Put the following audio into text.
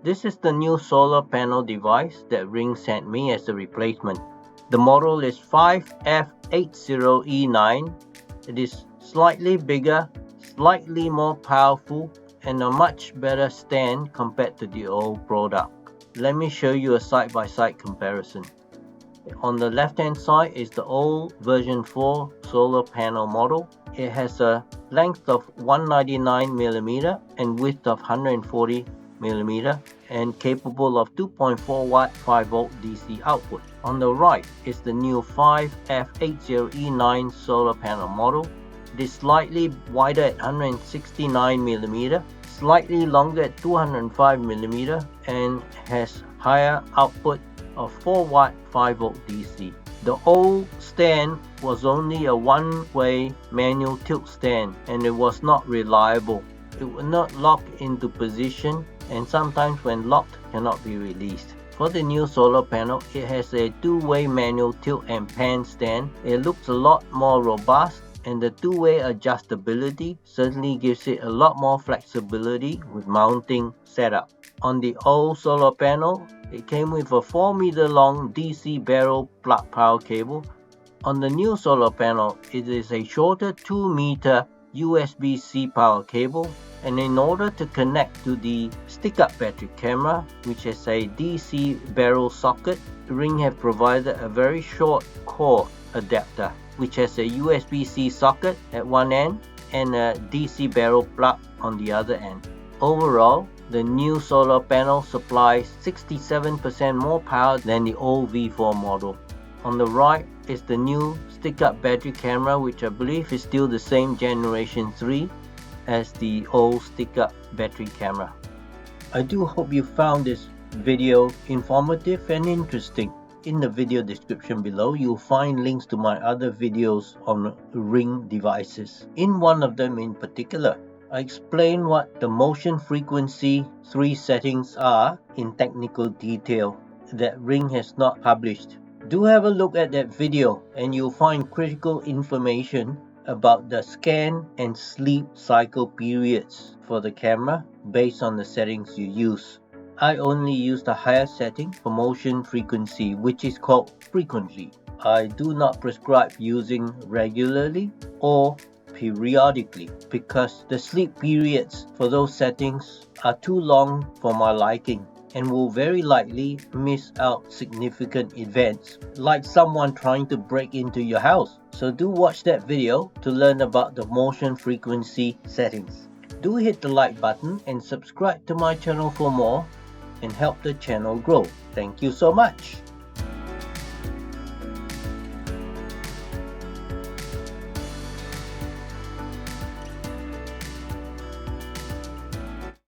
This is the new solar panel device that Ring sent me as a replacement. The model is 5F80E9. It is slightly bigger, slightly more powerful, and a much better stand compared to the old product. Let me show you a side-by-side comparison. On the left-hand side is the old version 4 solar panel model. It has a length of 199mm and width of 140mm and capable of 2.4 watt 5V DC output. On the right is the new 5F80E9 solar panel model. It is slightly wider at 169mm, slightly longer at 205mm and has higher output of 4 watt 5V DC. The old stand was only a one-way manual tilt stand and it was not reliable. It would not lock into position and sometimes when locked cannot be released. For the new solar panel, it has a two-way manual tilt and pan stand. It looks a lot more robust and the two-way adjustability certainly gives it a lot more flexibility with mounting setup. On the old solar panel, it came with a 4-meter long DC barrel plug power cable. On the new solar panel, it is a shorter 2-meter USB-C power cable, and in order to connect to the stick-up battery camera, which has a DC barrel socket, Ring have provided a very short cord adapter, which has a USB-C socket at one end and a DC barrel plug on the other end. Overall, the new solar panel supplies 67% more power than the old V4 model. On the right is the new stick-up battery camera, which I believe is still the same generation 3 as the old stick-up battery camera. I do hope you found this video informative and interesting. In the video description below, you'll find links to my other videos on Ring devices. In one of them in particular, I explain what the motion frequency 3 settings are in technical detail that Ring has not published. Do have a look at that video and you'll find critical information about the scan and sleep cycle periods for the camera based on the settings you use. I only use the higher setting for motion frequency, which is called frequently. I do not prescribe using regularly or periodically because the sleep periods for those settings are too long for my liking and will very likely miss out significant events like someone trying to break into your house. So do watch that video to learn about the motion frequency settings. Do hit the like button and subscribe to my channel for more and help the channel grow. Thank you so much.